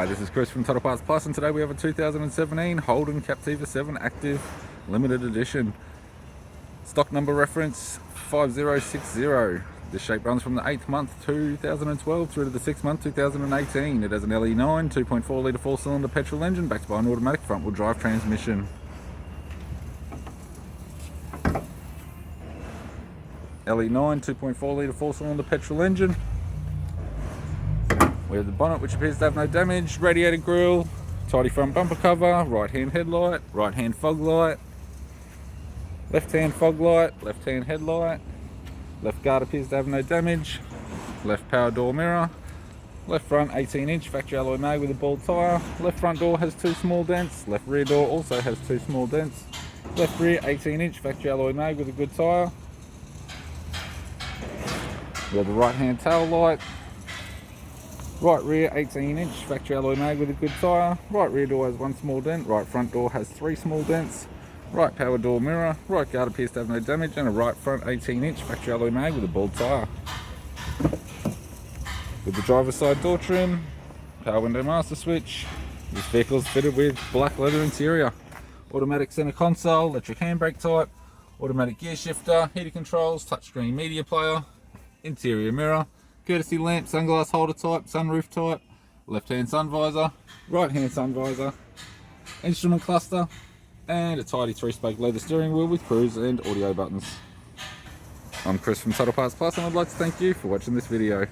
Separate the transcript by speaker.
Speaker 1: This is Chris from Total Parts Plus, and today we have a 2017 Holden Captiva 7 Active Limited Edition. Stock number reference 5060. This shape runs from the 8th month 2012 through to the 6th month 2018. It has an LE9 2.4 litre 4-cylinder petrol engine backed by an automatic front-wheel drive transmission. LE9 2.4 litre 4-cylinder petrol engine. We have the bonnet, which appears to have no damage, radiator grille, tidy front bumper cover, right hand headlight, right hand fog light, left hand fog light, left hand headlight, left guard appears to have no damage, left power door mirror, left front 18-inch factory alloy mag with a bald tyre, left front door has 2 small dents, left rear door also has 2 small dents, left rear 18-inch factory alloy mag with a good tyre. We have the right hand tail light, right rear 18-inch factory alloy mag with a good tyre, right rear door has 1 small dent, right front door has 3 small dents, right power door mirror, right guard appears to have no damage, and a right front 18-inch factory alloy mag with a bald tyre. With the driver's side door trim, power window master switch, this vehicle is fitted with black leather interior, automatic centre console, electric handbrake type, automatic gear shifter, heater controls, touchscreen media player, interior mirror, courtesy lamp, sunglass holder type, sunroof type, left hand sun visor, right hand sun visor, instrument cluster, and a tidy 3-spoke leather steering wheel with cruise and audio buttons. I'm Chris from Total Parts Plus, and I'd like to thank you for watching this video.